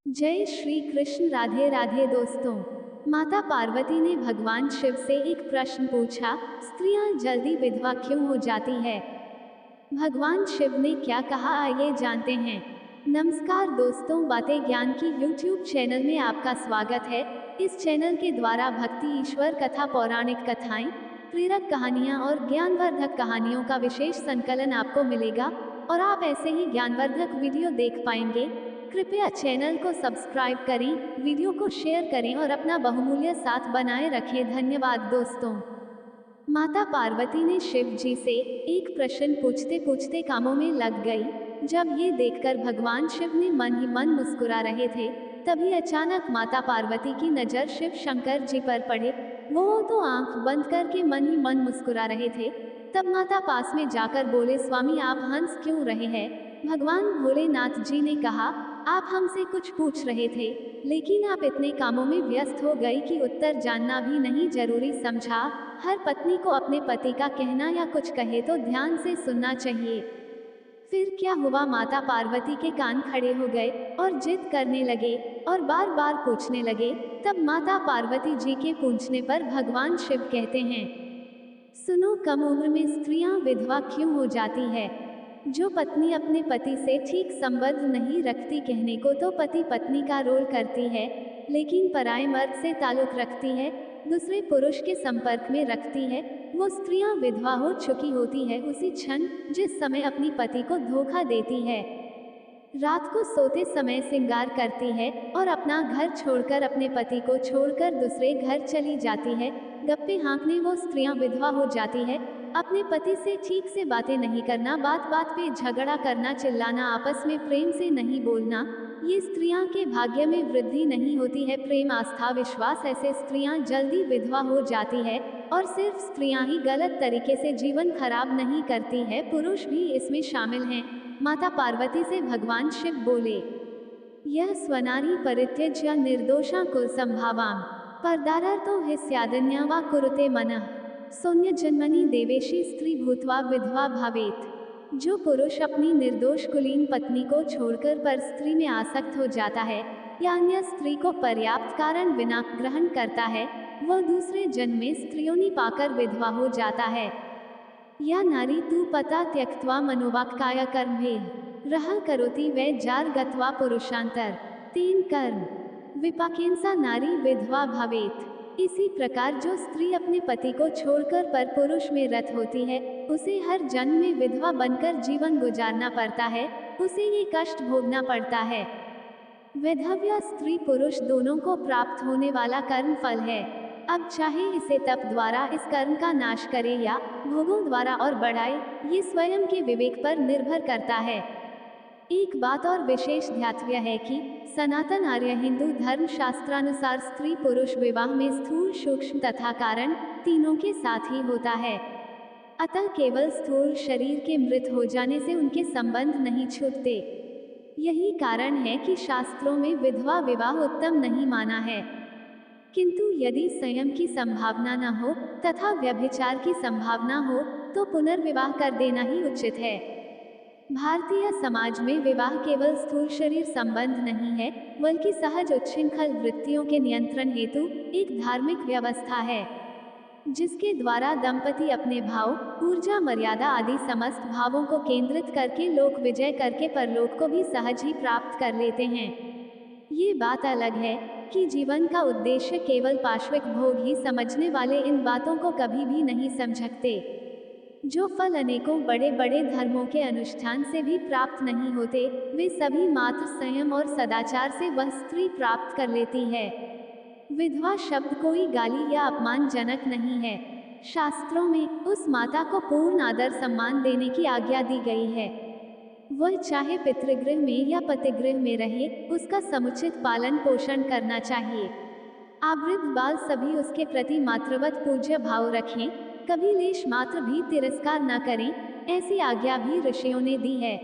जय श्री कृष्ण। राधे राधे दोस्तों। माता पार्वती ने भगवान शिव से एक प्रश्न पूछा, स्त्रियां जल्दी विधवा क्यों हो जाती है। भगवान शिव ने क्या कहा, आइए जानते हैं। नमस्कार दोस्तों, बातें ज्ञान की YouTube चैनल में आपका स्वागत है। इस चैनल के द्वारा भक्ति, ईश्वर कथा, पौराणिक कथाएं, प्रेरक कहानियां और ज्ञानवर्धक कहानियों का विशेष संकलन आपको मिलेगा और आप ऐसे ही ज्ञानवर्धक वीडियो देख पाएंगे। कृपया चैनल को सब्सक्राइब करें, वीडियो को शेयर करें और अपना बहुमूल्य साथ बनाए रखें। धन्यवाद दोस्तों। माता पार्वती ने शिव जी से एक प्रश्न पूछते पूछते कामों में लग गई। जब ये देखकर भगवान शिव ने मन ही मन मुस्कुरा रहे थे, तभी अचानक माता पार्वती की नजर शिव शंकर जी पर पड़े। वो तो आंख बंद करके मन ही मन मुस्कुरा रहे थे। तब माता पास में जाकर बोले, स्वामी आप हंस क्यों रहे हैं। भगवान भोलेनाथ जी ने कहा, आप हमसे कुछ पूछ रहे थे, लेकिन आप इतने कामों में व्यस्त हो गई कि उत्तर जानना भी नहीं जरूरी समझा। हर पत्नी को अपने पति का कहना या कुछ कहे तो ध्यान से सुनना चाहिए। फिर क्या हुआ, माता पार्वती के कान खड़े हो गए और जिद करने लगे और बार बार पूछने लगे। तब माता पार्वती जी के पूछने पर भगवान शिव कहते हैं, सुनो, कम उम्र में स्त्रियां विधवा क्यों हो जाती है। जो पत्नी अपने पति से ठीक संबंध नहीं रखती, कहने को तो पति पत्नी का रोल करती है, लेकिन पराये मर्द से ताल्लुक रखती है, दूसरे पुरुष के संपर्क में रखती है, वो स्त्रियां विधवा हो चुकी होती है उसी क्षण जिस समय अपनी पति को धोखा देती है। रात को सोते समय श्रृंगार करती है और अपना घर छोड़कर, अपने पति को छोड़कर दूसरे घर चली जाती है। गप्पे हाँकने वो स्त्रियां विधवा हो जाती है। अपने पति से ठीक से बातें नहीं करना, बात बात पे झगड़ा करना, चिल्लाना, आपस में प्रेम से नहीं बोलना, ये स्त्रियां के भाग्य में वृद्धि नहीं होती है। प्रेम, आस्था, विश्वास, ऐसे स्त्रियां जल्दी विधवा हो जाती है। और सिर्फ स्त्रियां ही गलत तरीके से जीवन खराब नहीं करती है, पुरुष भी इसमें शामिल हैं। माता पार्वती से भगवान शिव बोले, यह स्वनारी परित्यज्य निर्दोषा कुलसंभावाम परदारतो हिस्यादन्या वा कुरुते मनः सोन्य जन्मनि देवेशी स्त्री भूतवा विधवा भावेत। जो पुरुष अपनी निर्दोष कुलीन पत्नी को छोड़कर पर स्त्री में आसक्त हो जाता है या अन्य स्त्री को पर्याप्त कारण बिना ग्रहण करता है, वह दूसरे जन्म में स्त्रियों पाकर विधवा हो जाता है। या नारी तू पता त्यक्त्वा मनोवाक्काय कर्मभेद रह करोति वै जार गत्वा पुरुषांतर तीन कर्म विपाकेंसा नारी विधवा भवेत। इसी प्रकार जो स्त्री अपने पति को छोड़कर पर पुरुष में रत होती है, उसे हर जन्म में विधवा बनकर जीवन गुजारना पड़ता है, उसे ये कष्ट भोगना पड़ता है। वैधव्य स्त्री पुरुष दोनों को प्राप्त होने वाला कर्म फल है। अब चाहे इसे तप द्वारा इस कर्म का नाश करे या भोगों द्वारा और बढ़ाए, ये स्वयं के विवेक पर निर्भर करता है। एक बात और विशेष ध्यातव्य है कि सनातन आर्य हिंदू धर्म शास्त्रानुसार स्त्री पुरुष विवाह में स्थूल, सूक्ष्म तथा कारण तीनों के साथ ही होता है। अतः केवल स्थूल शरीर के मृत हो जाने से उनके संबंध नहीं छूटते। यही कारण है कि शास्त्रों में विधवा विवाह उत्तम नहीं माना है। किंतु यदि संयम की संभावना न हो तथा व्यभिचार की संभावना हो तो पुनर्विवाह कर देना ही उचित है। भारतीय समाज में विवाह केवल स्थूल शरीर संबंध नहीं है, बल्कि सहज उच्छृंखल वृत्तियों के नियंत्रण हेतु एक धार्मिक व्यवस्था है, जिसके द्वारा दंपति अपने भाव, ऊर्जा, मर्यादा आदि समस्त भावों को केंद्रित करके लोक विजय करके परलोक को भी सहज ही प्राप्त कर लेते हैं। ये बात अलग है कि जीवन का उद्देश्य केवल पाश्विक भोग ही समझने वाले इन बातों को कभी भी नहीं समझते। जो फल अनेकों बड़े बड़े धर्मों के अनुष्ठान से भी प्राप्त नहीं होते, वे सभी मात्र संयम और सदाचार से वह स्त्री प्राप्त कर लेती है। विधवा शब्द कोई गाली या अपमानजनक नहीं है। शास्त्रों में उस माता को पूर्ण आदर सम्मान देने की आज्ञा दी गई है। वह चाहे पितृगृह में या पतिगृह में रहे, उसका समुचित पालन पोषण करना चाहिए। आवृद्ध बाल सभी उसके प्रति मातृवत पूज्य भाव रखें, कभी लेश मात्र भी तिरस्कार न करें, ऐसी आज्ञा भी ऋषियों ने दी है।